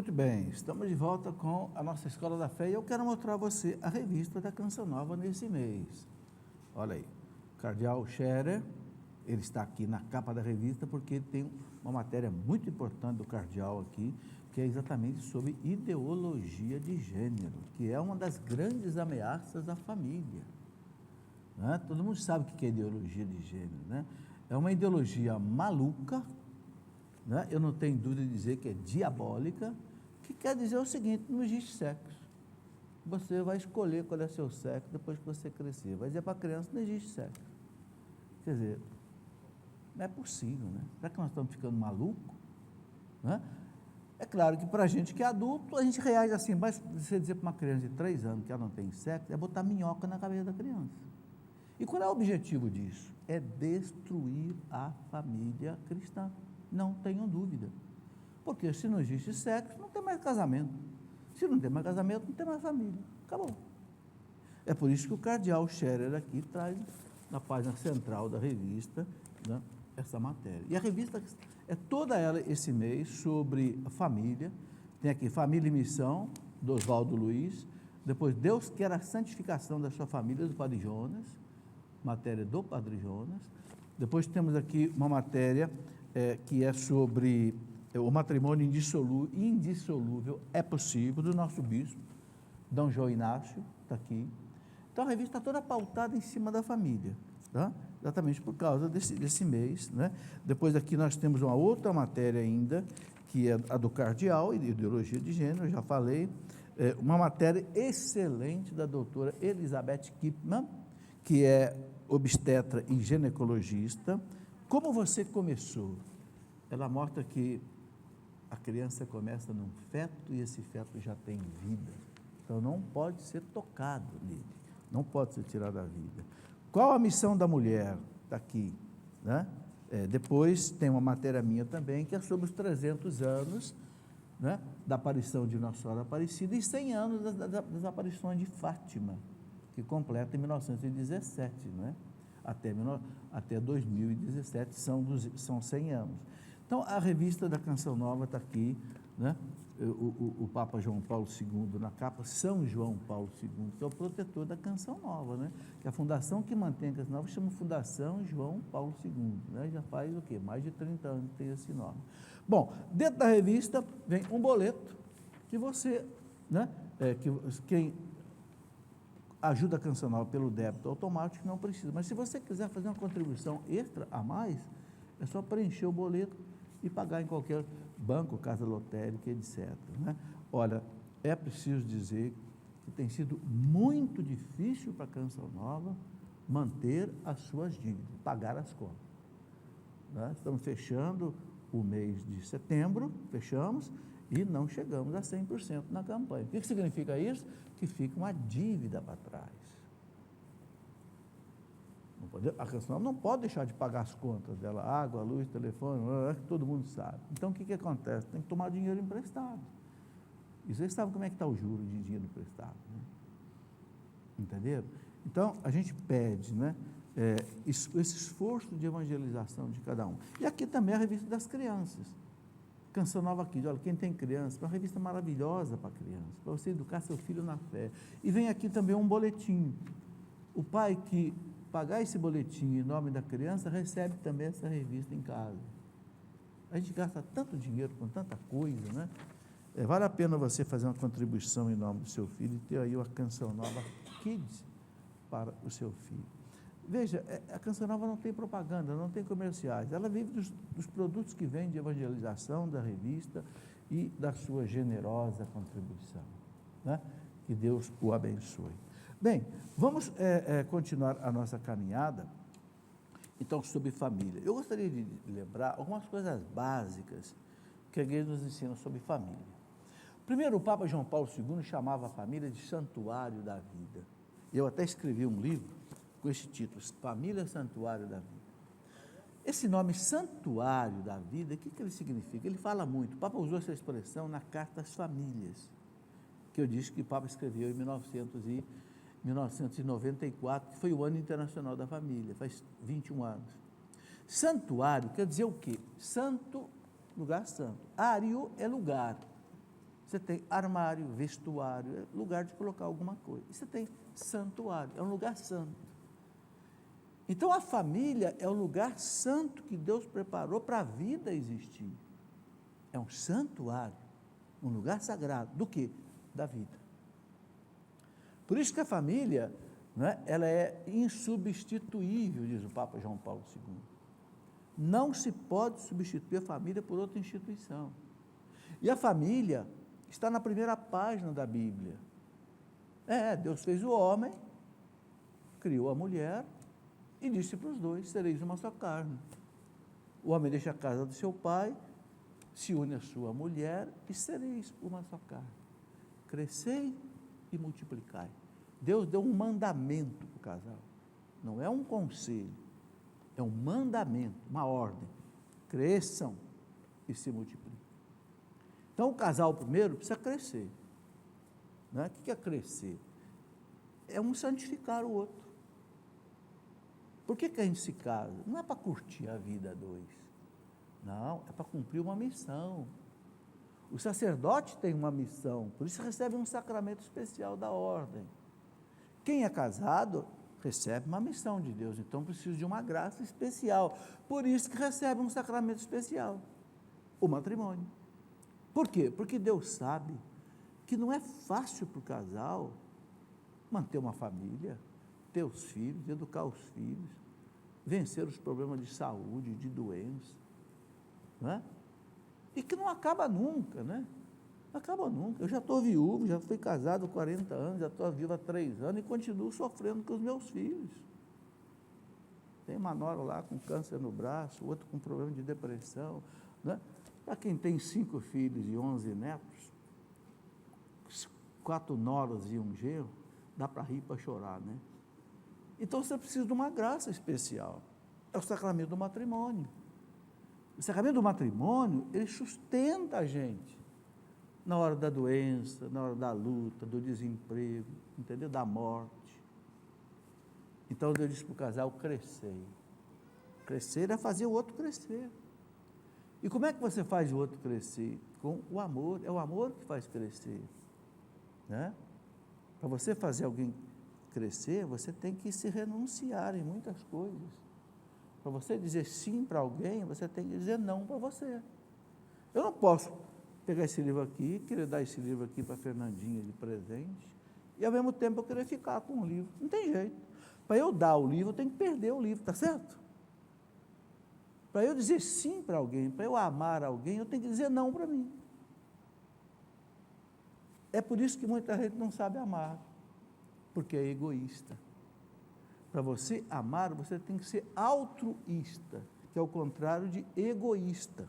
Muito bem, estamos de volta com a nossa Escola da Fé e eu quero mostrar a você a revista da Canção Nova nesse mês. Olha aí, o Cardeal Scherer, ele está aqui na capa da revista porque tem uma matéria muito importante do Cardeal aqui, que é exatamente sobre ideologia de gênero, que é uma das grandes ameaças da família. Né? Todo mundo sabe o que é ideologia de gênero, né? É uma ideologia maluca, né? Eu não tenho dúvida de dizer que é diabólica, que quer dizer o seguinte: não existe sexo. Você vai escolher qual é seu sexo depois que você crescer. Vai dizer para a criança: não existe sexo. Quer dizer, não é possível, né? Será que nós estamos ficando malucos? Né? É claro que para a gente que é adulto, a gente reage assim, mas você dizer para uma criança de 3 anos que ela não tem sexo, é botar minhoca na cabeça da criança. E qual é o objetivo disso? É destruir a família cristã, não tenham dúvida. Porque se não existe sexo, não tem mais casamento. Se não tem mais casamento, não tem mais família. Acabou. É por isso que o Cardeal Scherer aqui traz na página central da revista, né, essa matéria. E a revista é toda ela esse mês sobre a família. Tem aqui Família e Missão, do Oswaldo Luiz. Depois, Deus quer a santificação da sua família, do Padre Jonas. Matéria do Padre Jonas. Depois temos aqui uma matéria que é sobre o matrimônio indissolúvel é possível, do nosso bispo, Dom João Inácio, está aqui. Então a revista está toda pautada em cima da família, tá? Exatamente por causa desse mês, né? Depois aqui nós temos uma outra matéria ainda, que é a do Cardeal, ideologia de gênero, eu já falei, uma matéria excelente da doutora Elizabeth Kipman, que é obstetra e ginecologista. Como você começou? Ela mostra que a criança começa num feto e esse feto já tem vida. Então não pode ser tocado nele, não pode ser tirado da vida. Qual a missão da mulher? Está aqui, né? Depois tem uma matéria minha também, que é sobre os 300 anos, né, da aparição de Nossa Senhora Aparecida e 100 anos das aparições de Fátima, que completa em 1917, né? Até 2017 são 100 anos. Então, a revista da Canção Nova está aqui, né? O Papa João Paulo II na capa, São João Paulo II, que é o protetor da Canção Nova, né? Que a fundação que mantém a Canção Nova chama Fundação João Paulo II, né? Já faz o quê? Mais de 30 anos que tem esse nome. Bom, dentro da revista vem um boleto que você, né? Quem ajuda a Canção Nova pelo débito automático não precisa, mas se você quiser fazer uma contribuição extra a mais, é só preencher o boleto e pagar em qualquer banco, casa lotérica, etc. Né? Olha, é preciso dizer que tem sido muito difícil para a Canção Nova manter as suas dívidas, pagar as contas. Né? Estamos fechando o mês de setembro, fechamos, e não chegamos a 100% na campanha. O que significa isso? Que fica uma dívida para trás. A Canção Nova não pode deixar de pagar as contas dela, água, luz, telefone, todo mundo sabe. Então, o que acontece? Tem que tomar dinheiro emprestado. E vocês sabem como é que está o juro de dinheiro emprestado, né? Entenderam? Então, a gente pede, né, esse esforço de evangelização de cada um. E aqui também a revista das crianças. Canção Nova aqui, olha, quem tem criança, é uma revista maravilhosa para criança, para você educar seu filho na fé. E vem aqui também um boletim. O pai que pagar esse boletim em nome da criança recebe também essa revista em casa. A gente gasta tanto dinheiro com tanta coisa, né? Vale a pena você fazer uma contribuição em nome do seu filho e ter aí uma Canção Nova Kids para o seu filho. Veja, a Canção Nova não tem propaganda, não tem comerciais, ela vive dos produtos que vêm de evangelização da revista e da sua generosa contribuição, né? Que Deus o abençoe. Bem, vamos continuar a nossa caminhada, então, sobre família. Eu gostaria de lembrar algumas coisas básicas que a igreja nos ensina sobre família. Primeiro, o Papa João Paulo II chamava a família de santuário da vida. Eu até escrevi um livro com esse título, Família Santuário da Vida. Esse nome Santuário da Vida, o que ele significa? Ele fala muito, o Papa usou essa expressão na Carta às Famílias, que eu disse que o Papa escreveu em 1994, que foi o Ano Internacional da Família, faz 21 anos. Santuário quer dizer o quê? Santo, lugar santo. Ário é lugar. Você tem armário, vestuário, é lugar de colocar alguma coisa. E você tem santuário, é um lugar santo. Então a família é o lugar santo que Deus preparou para a vida existir. É um santuário, um lugar sagrado. Do quê? Da vida. Por isso que a família, né, ela é insubstituível, diz o Papa João Paulo II. Não se pode substituir a família por outra instituição. E a família está na primeira página da Bíblia. Deus fez o homem, criou a mulher e disse para os dois: sereis uma só carne. O homem deixa a casa do seu pai, se une à sua mulher e sereis uma só carne. Crescei e multiplicai. Deus deu um mandamento para o casal. Não é um conselho, é um mandamento, uma ordem. Cresçam e se multipliquem. Então, o casal primeiro precisa crescer. Né? O que é crescer? É um santificar o outro. Por que a gente se casa? Não é para curtir a vida a dois. Não, é para cumprir uma missão. O sacerdote tem uma missão, por isso recebe um sacramento especial da ordem. Quem é casado recebe uma missão de Deus, então precisa de uma graça especial. Por isso que recebe um sacramento especial, o matrimônio. Por quê? Porque Deus sabe que não é fácil para o casal manter uma família, ter os filhos, educar os filhos, vencer os problemas de saúde, de doença, né? E que não acaba nunca, né? Acaba nunca. Eu já estou viúvo, já fui casado há 40 anos, já estou vivo há 3 anos e continuo sofrendo com os meus filhos. Tem uma nora lá com câncer no braço, outro com problema de depressão, né? Para quem tem 5 filhos e 11 netos, 4 noras e um genro, dá para rir e para chorar, né? Então você precisa de uma graça especial. É o sacramento do matrimônio. O sacramento do matrimônio, ele sustenta a gente na hora da doença, na hora da luta, do desemprego, entendeu? Da morte. Então Deus disse para o casal: crescer. Crescer é fazer o outro crescer. E como é que você faz o outro crescer? Com o amor. É o amor que faz crescer, né? Para você fazer alguém crescer, você tem que se renunciar em muitas coisas. Para você dizer sim para alguém, você tem que dizer não para você. Eu não posso pegar esse livro aqui, querer dar esse livro aqui para a Fernandinha de presente, e ao mesmo tempo eu querer ficar com o livro. Não tem jeito. Para eu dar o livro, eu tenho que perder o livro, está certo? Para eu dizer sim para alguém, para eu amar alguém, eu tenho que dizer não para mim. É por isso que muita gente não sabe amar, porque é egoísta. Para você amar, você tem que ser altruísta, que é o contrário de egoísta.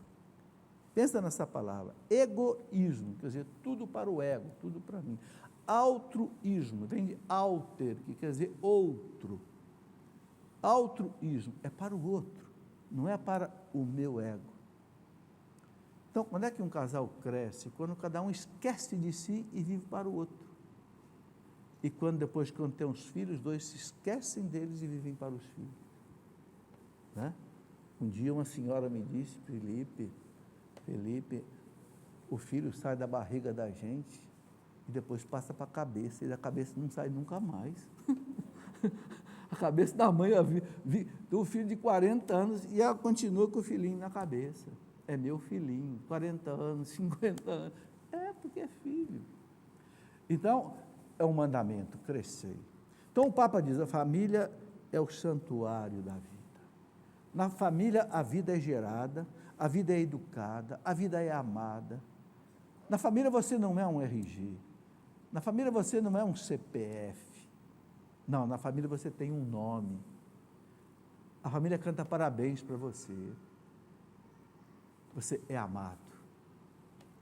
Pensa nessa palavra, egoísmo, quer dizer, tudo para o ego, tudo para mim. Altruísmo, vem de alter, que quer dizer outro. Altruísmo é para o outro, não é para o meu ego. Então, quando é que um casal cresce? Quando cada um esquece de si e vive para o outro. E depois, quando tem os filhos, os dois se esquecem deles e vivem para os filhos. Né? Um dia uma senhora me disse: Felipe, o filho sai da barriga da gente e depois passa para a cabeça, e da cabeça não sai nunca mais. A cabeça da mãe, o filho de 40 anos, e ela continua com o filhinho na cabeça. É meu filhinho, 40 anos, 50 anos. É, porque é filho. Então, é um mandamento, crescer. Então, o Papa diz: a família é o santuário da vida. Na família, a vida é gerada, a vida é educada, a vida é amada. Na família, você não é um RG. Na família, você não é um CPF. Não, na família, você tem um nome. A família canta parabéns para você. Você é amado.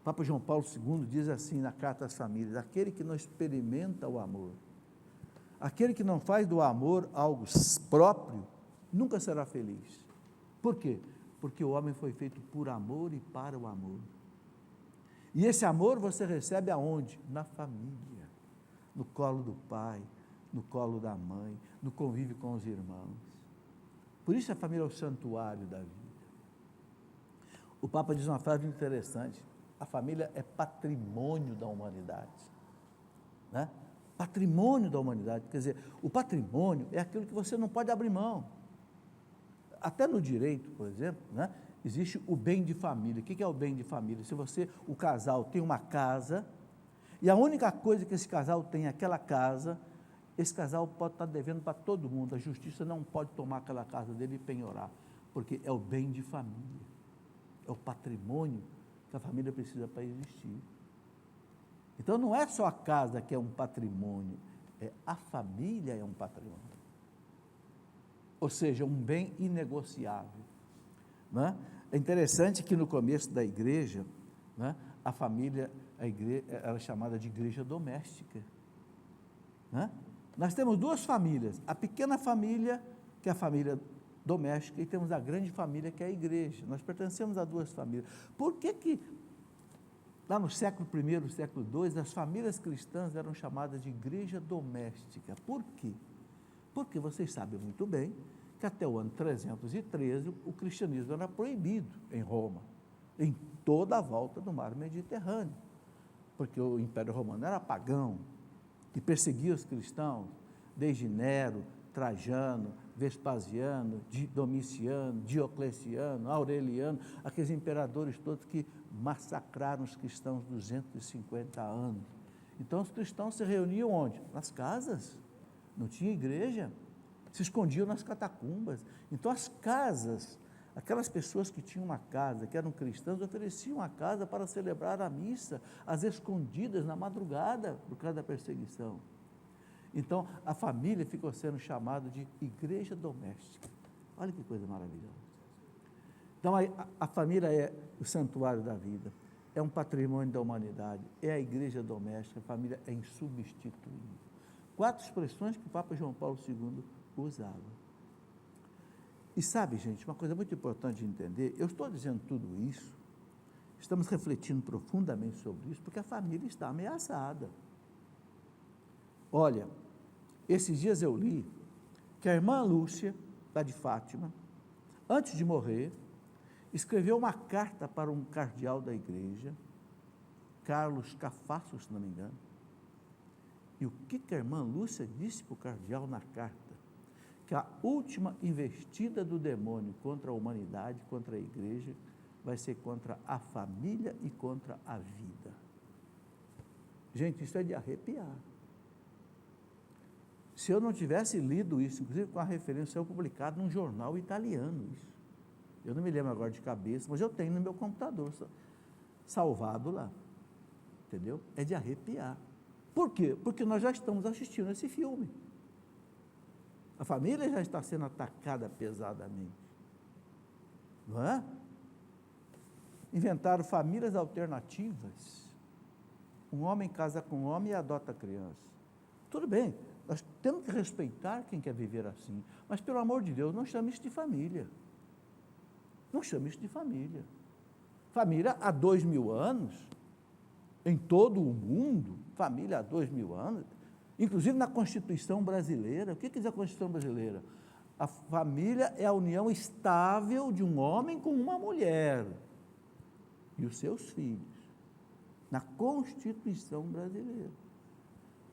O Papa João Paulo II diz assim na Carta às Famílias: aquele que não experimenta o amor, aquele que não faz do amor algo próprio, nunca será feliz. Por quê? Porque o homem foi feito por amor e para o amor. E esse amor você recebe aonde? Na família, no colo do pai, no colo da mãe, no convívio com os irmãos. Por isso a família é o santuário da vida. O Papa diz uma frase interessante: a família é patrimônio da humanidade, né? Patrimônio da humanidade, quer dizer, o patrimônio é aquilo que você não pode abrir mão. Até no direito, por exemplo, né, existe o bem de família. O que é o bem de família? Se o casal tem uma casa, e a única coisa que esse casal tem é aquela casa, esse casal pode estar devendo para todo mundo, a justiça não pode tomar aquela casa dele e penhorar, porque é o bem de família, é o patrimônio que a família precisa para existir. Então não é só a casa que é um patrimônio, a família é um patrimônio. Ou seja, um bem inegociável. Né? É interessante que no começo da igreja, né, a família, a igreja, era chamada de igreja doméstica. Né? Nós temos duas famílias, a pequena família, que é a família doméstica, e temos a grande família, que é a igreja. Nós pertencemos a duas famílias. Por que lá no século I, século II, as famílias cristãs eram chamadas de igreja doméstica? Por quê? Porque vocês sabem muito bem que até o ano 313 o cristianismo era proibido em Roma, em toda a volta do mar Mediterrâneo, porque o Império Romano era pagão e perseguia os cristãos, desde Nero, Trajano, Vespasiano, Domiciano, Diocleciano, Aureliano, aqueles imperadores todos que massacraram os cristãos 250 anos. Então os cristãos se reuniam onde? Nas casas, não tinha igreja, se escondiam nas catacumbas. Então as casas, aquelas pessoas que tinham uma casa, que eram cristãs, ofereciam a casa para celebrar a missa, às escondidas na madrugada, por causa da perseguição. Então a família ficou sendo chamada de igreja doméstica. Olha que coisa maravilhosa. Então a família é o santuário da vida, é um patrimônio da humanidade, é a igreja doméstica, a família é insubstituível. 4 expressões que o Papa João Paulo II usava. E sabe, gente, uma coisa muito importante de entender, eu estou dizendo tudo isso, estamos refletindo profundamente sobre isso, porque a família está ameaçada. Olha, esses dias eu li que a irmã Lúcia, lá de Fátima, antes de morrer, escreveu uma carta para um cardeal da igreja, Carlos Cafasso, se não me engano. E o que a irmã Lúcia disse para o cardeal na carta? Que a última investida do demônio contra a humanidade, contra a igreja, vai ser contra a família e contra a vida. Gente, isso é de arrepiar. Se eu não tivesse lido isso, inclusive com a referência, eu publicado num jornal italiano, isso. Eu não me lembro agora de cabeça, mas eu tenho no meu computador, salvado lá. Entendeu? É de arrepiar. Por quê? Porque nós já estamos assistindo esse filme. A família já está sendo atacada pesadamente. Não é? Inventaram famílias alternativas. Um homem casa com um homem e adota criança. Tudo bem, nós temos que respeitar quem quer viver assim, mas pelo amor de Deus, não chame isso de família. Não chame isso de família. Família há 2000 anos, em todo o mundo, família há 2000 anos, inclusive na Constituição brasileira. O que diz a Constituição brasileira? A família é a união estável de um homem com uma mulher e os seus filhos, na Constituição brasileira.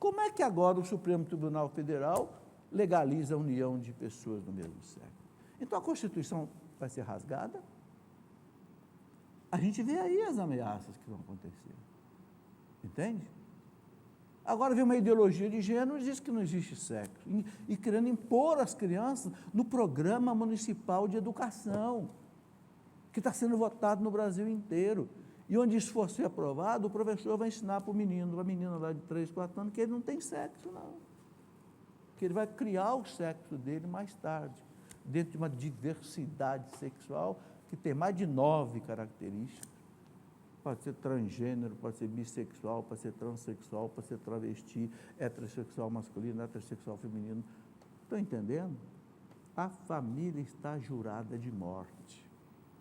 Como é que agora o Supremo Tribunal Federal legaliza a união de pessoas do mesmo sexo? Então a Constituição vai ser rasgada? A gente vê aí as ameaças que vão acontecer. Entende? Agora vem uma ideologia de gênero e diz que não existe sexo, e querendo impor às crianças no programa municipal de educação, que está sendo votado no Brasil inteiro, e onde isso for ser aprovado, o professor vai ensinar para o menino, para a menina lá de 3, 4 anos, que ele não tem sexo não, que ele vai criar o sexo dele mais tarde, dentro de uma diversidade sexual, que tem mais de 9 características. Pode ser transgênero, pode ser bissexual, pode ser transexual, pode ser travesti, heterossexual masculino, heterossexual feminino. Estão entendendo? A família está jurada de morte.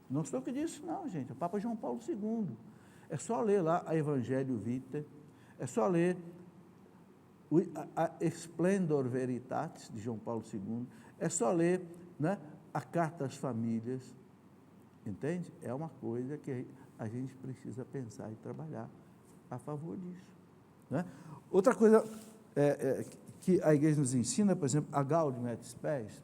Não sou eu que disse, não, gente. É o Papa João Paulo II. É só ler lá a Evangelho Vitae, é só ler a Splendor Veritatis, de João Paulo II, é só ler, né, a Carta às Famílias, Entende? É uma coisa que a gente precisa pensar e trabalhar a favor disso. Né? Outra coisa que a igreja nos ensina, por exemplo, a Gaudium et Spes,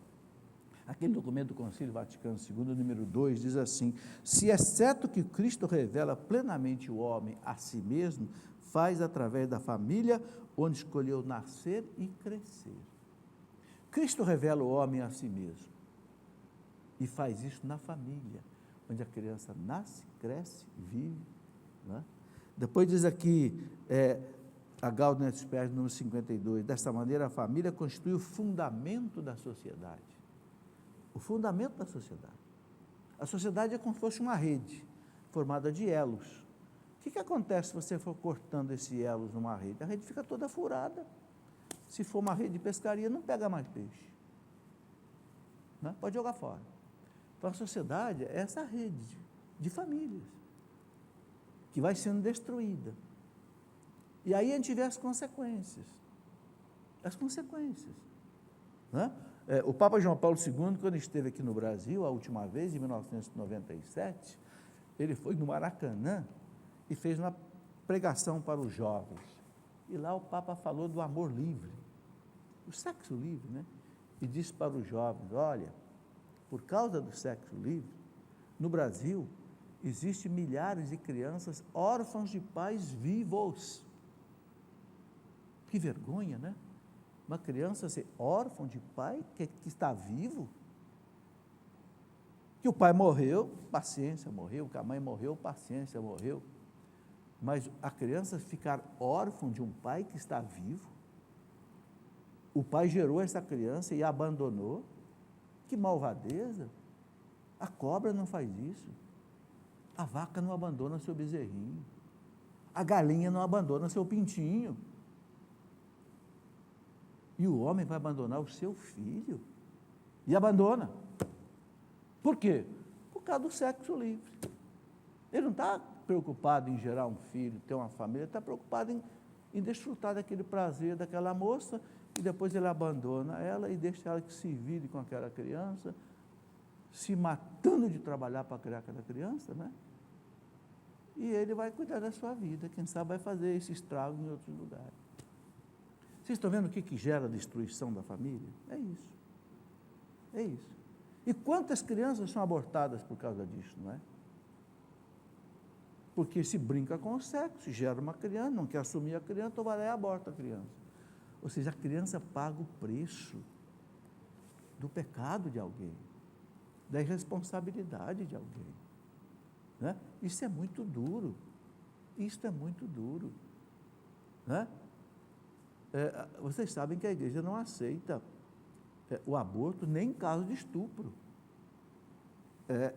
aquele documento do Concílio Vaticano II, número 2, diz assim: se é certo que Cristo revela plenamente o homem a si mesmo, faz através da família, onde escolheu nascer e crescer. Cristo revela o homem a si mesmo, e faz isso na família, onde a criança nasce, cresce, vive. Né? Depois diz aqui, a Gaudium et Spes, número 52, desta maneira a família constitui o fundamento da sociedade. O fundamento da sociedade. A sociedade é como se fosse uma rede, formada de elos. O que acontece se você for cortando esses elos numa rede? A rede fica toda furada. Se for uma rede de pescaria, não pega mais peixe. Né? Pode jogar fora. Então, a sociedade é essa rede de famílias, que vai sendo destruída. E aí a gente vê as consequências. As consequências. Né? O Papa João Paulo II, quando esteve aqui no Brasil, a última vez, em 1997, ele foi no Maracanã e fez uma pregação para os jovens. E lá o Papa falou do amor livre, o sexo livre, né? E disse para os jovens: olha, por causa do sexo livre, no Brasil, existem milhares de crianças órfãos de pais vivos. Que vergonha, né? Uma criança ser órfã de pai que está vivo, que o pai morreu, paciência, morreu, que a mãe morreu, paciência, morreu, mas a criança ficar órfã de um pai que está vivo, o pai gerou essa criança e a abandonou, que malvadeza. A cobra não faz isso, a vaca não abandona seu bezerrinho, a galinha não abandona seu pintinho, e o homem vai abandonar o seu filho, e abandona. Por quê? Por causa do sexo livre. Ele não está preocupado em gerar um filho, ter uma família, ele está preocupado em desfrutar daquele prazer daquela moça, e depois ele abandona ela e deixa ela que se vire com aquela criança, se matando de trabalhar para criar aquela criança, né? E ele vai cuidar da sua vida, quem sabe vai fazer esse estrago em outros lugares. Vocês estão vendo o que gera a destruição da família? É isso. É isso. E quantas crianças são abortadas por causa disso, não é? Porque se brinca com o sexo, gera uma criança, não quer assumir a criança, então vai lá e aborta a criança. Ou seja, a criança paga o preço do pecado de alguém, da irresponsabilidade de alguém. Né? Isso é muito duro. Isso é muito duro. Né? Vocês sabem que a igreja não aceita o aborto nem em caso de estupro.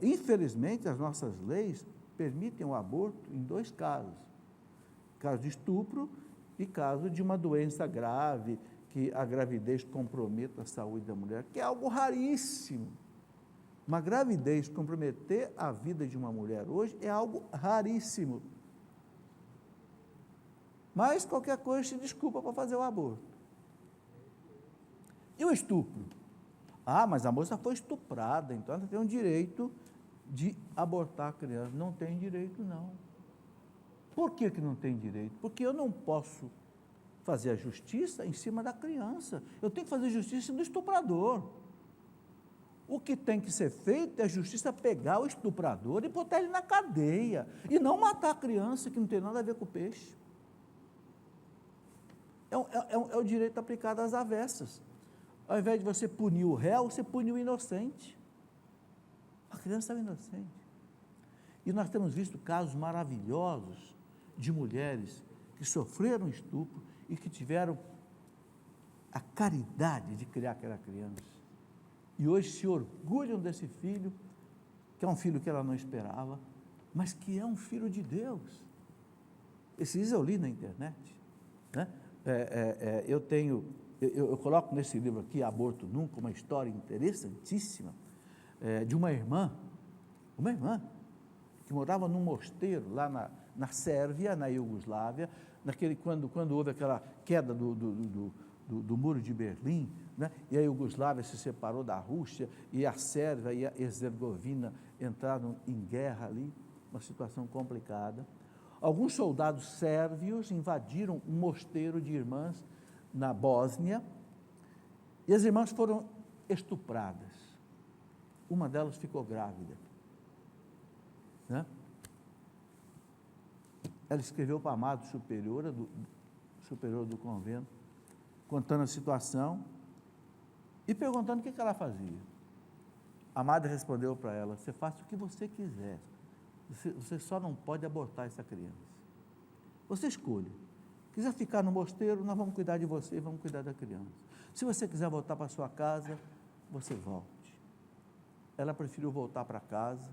Infelizmente, as nossas leis permitem o aborto em 2 casos: caso de estupro e caso de uma doença grave, que a gravidez comprometa a saúde da mulher, que é algo raríssimo. Uma gravidez comprometer a vida de uma mulher hoje é algo raríssimo. Mas qualquer coisa se desculpa para fazer o aborto. E o estupro? Ah, mas a moça foi estuprada, então ela tem o direito de abortar a criança. Não tem direito, não. Por que não tem direito? Porque eu não posso fazer a justiça em cima da criança. Eu tenho que fazer justiça em cima do estuprador. O que tem que ser feito é a justiça pegar o estuprador e botar ele na cadeia, e não matar a criança, que não tem nada a ver com o peixe. É o direito aplicado às avessas. Ao invés de você punir o réu, você puniu o inocente. A criança é inocente. E nós temos visto casos maravilhosos de mulheres que sofreram estupro e que tiveram a caridade de criar aquela criança. E hoje se orgulham desse filho, que é um filho que ela não esperava, mas que é um filho de Deus. Esses dias eu li na internet, né? Eu coloco nesse livro aqui, Aborto Nunca, uma história interessantíssima, de uma irmã que morava num mosteiro lá na Sérvia, na Iugoslávia, quando houve aquela queda do muro de Berlim, né? E a Iugoslávia se separou da Rússia, e a Sérvia e a Herzegovina entraram em guerra ali, uma situação complicada. Alguns soldados sérvios invadiram um mosteiro de irmãs na Bósnia, e as irmãs foram estupradas. Uma delas ficou grávida, né? Ela escreveu para a amada superiora do convento, contando a situação e perguntando o que ela fazia. A amada respondeu para ela: você faça o que você quiser, você só não pode abortar essa criança. Você escolhe. Quiser ficar no mosteiro, nós vamos cuidar de você e vamos cuidar da criança. Se você quiser voltar para sua casa, você volte. Ela preferiu voltar para casa,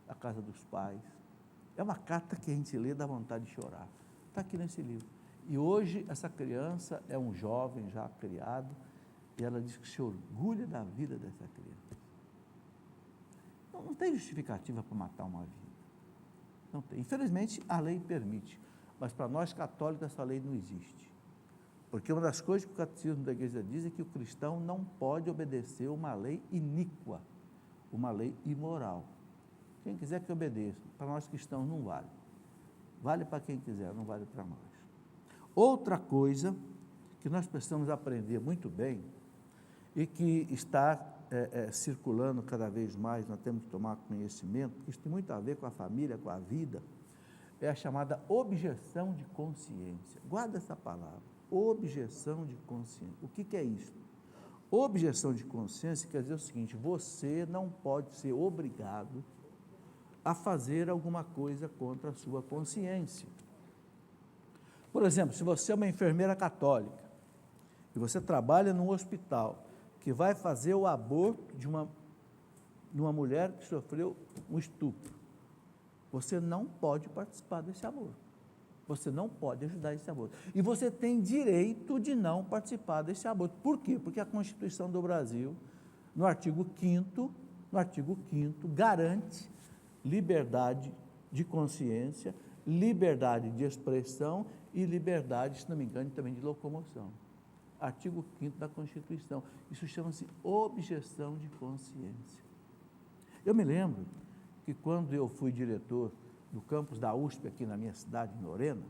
a casa dos pais. É uma carta que a gente lê, dá vontade de chorar. Está aqui nesse livro. E hoje essa criança é um jovem já criado, e ela diz que se orgulha da vida dessa criança. Não tem justificativa para matar uma vida. Não tem. Infelizmente, a lei permite, mas para nós católicos essa lei não existe. Porque uma das coisas que o catecismo da igreja diz é que o cristão não pode obedecer uma lei iníqua, uma lei imoral. Quem quiser que obedeça, para nós cristãos não vale. Vale para quem quiser, não vale para nós. Outra coisa que nós precisamos aprender muito bem e que está circulando cada vez mais, nós temos que tomar conhecimento, porque isso tem muito a ver com a família, com a vida, é a chamada objeção de consciência. Guarda essa palavra, objeção de consciência. O que é isso? Objeção de consciência quer dizer o seguinte: você não pode ser obrigado a fazer alguma coisa contra a sua consciência. Por exemplo, se você é uma enfermeira católica e você trabalha num hospital que vai fazer o aborto de uma mulher que sofreu um estupro, você não pode participar desse aborto. Você não pode ajudar esse aborto. E você tem direito de não participar desse aborto. Por quê? Porque a Constituição do Brasil, no artigo 5º, garante liberdade de consciência, liberdade de expressão e liberdade, se não me engano, também de locomoção. Artigo 5º da Constituição. Isso chama-se objeção de consciência. Eu me lembro que quando eu fui diretor do campus da USP, aqui na minha cidade, em Lorena,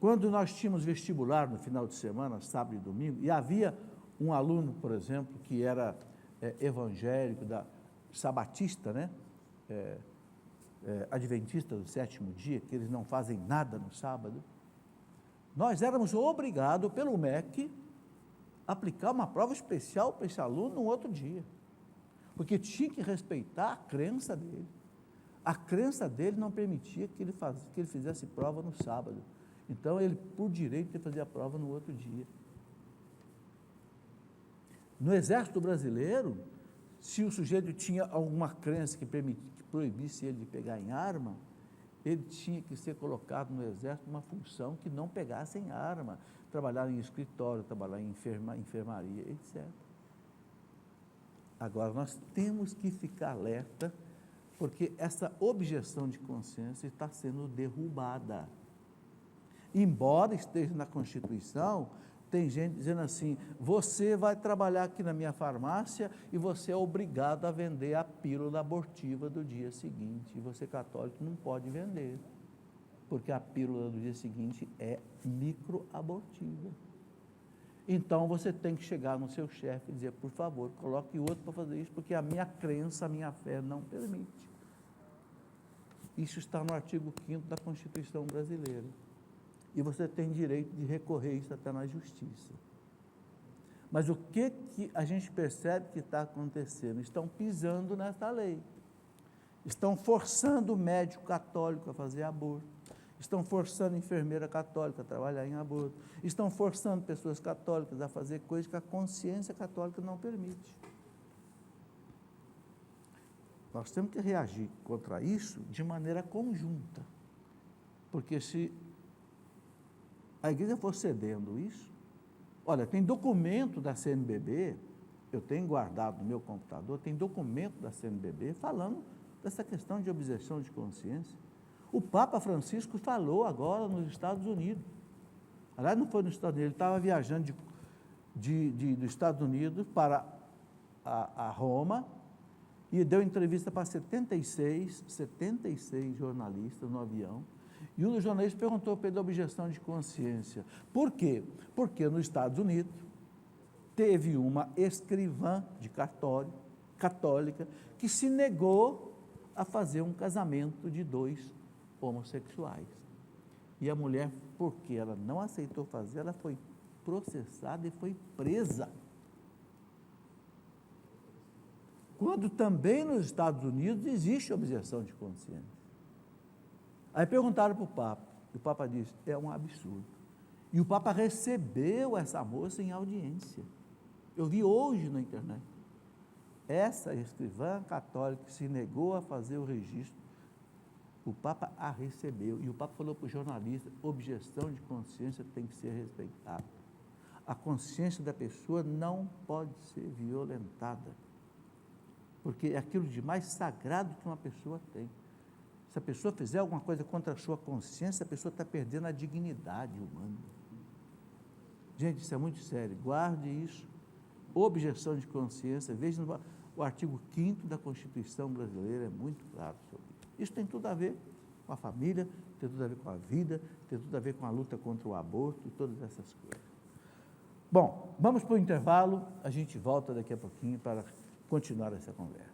quando nós tínhamos vestibular no final de semana, sábado e domingo, e havia um aluno, por exemplo, que era evangélico, sabatista, né? Adventista do sétimo dia, que eles não fazem nada no sábado, nós éramos obrigados, pelo MEC, a aplicar uma prova especial para esse aluno no outro dia, porque tinha que respeitar a crença dele. A crença dele não permitia que ele fizesse prova no sábado. Então, ele, por direito, de fazer a prova no outro dia. No Exército Brasileiro, se o sujeito tinha alguma crença que proibisse ele de pegar em arma, ele tinha que ser colocado no Exército numa função que não pegasse em arma, trabalhar em escritório, trabalhar em enfermaria, etc. Agora, nós temos que ficar alerta, porque essa objeção de consciência está sendo derrubada. Embora esteja na Constituição, tem gente dizendo assim: você vai trabalhar aqui na minha farmácia e você é obrigado a vender a pílula abortiva do dia seguinte. E você, católico, não pode vender, porque a pílula do dia seguinte é microabortiva. Então, você tem que chegar no seu chefe e dizer: por favor, coloque outro para fazer isso, porque a minha crença, a minha fé não permite. Isso está no artigo 5º da Constituição brasileira. E você tem direito de recorrer isso até na justiça. Mas o que a gente percebe que está acontecendo? Estão pisando nessa lei. Estão forçando o médico católico a fazer aborto. Estão forçando a enfermeira católica a trabalhar em aborto. Estão forçando pessoas católicas a fazer coisas que a consciência católica não permite. Nós temos que reagir contra isso de maneira conjunta. Porque se a igreja for cedendo isso, olha, tem documento da CNBB, eu tenho guardado no meu computador, tem documento da CNBB falando dessa questão de objeção de consciência. O Papa Francisco falou agora nos Estados Unidos. Aliás, não foi nos Estados Unidos, ele estava viajando dos Estados Unidos para a Roma, e deu entrevista para 76 jornalistas no avião, e um dos jornalistas perguntou para ele da objeção de consciência. Por quê? Porque nos Estados Unidos teve uma escrivã de cartório, católica, que se negou a fazer um casamento de dois homossexuais. E a mulher, porque ela não aceitou fazer, ela foi processada e foi presa. Quando também nos Estados Unidos existe objeção de consciência. Aí perguntaram para o Papa, e o Papa disse, é um absurdo. E o Papa recebeu essa moça em audiência. Eu vi hoje na internet. Essa escrivã católica que se negou a fazer o registro, o Papa a recebeu. E o Papa falou para o jornalista, objeção de consciência tem que ser respeitada. A consciência da pessoa não pode ser violentada, porque é aquilo de mais sagrado que uma pessoa tem. Se a pessoa fizer alguma coisa contra a sua consciência, a pessoa está perdendo a dignidade humana. Gente, isso é muito sério, guarde isso. Objeção de consciência, veja o artigo 5º da Constituição brasileira, é muito claro sobre isso. Isso tem tudo a ver com a família, tem tudo a ver com a vida, tem tudo a ver com a luta contra o aborto e todas essas coisas. Bom, vamos para o intervalo, a gente volta daqui a pouquinho para continuar essa conversa.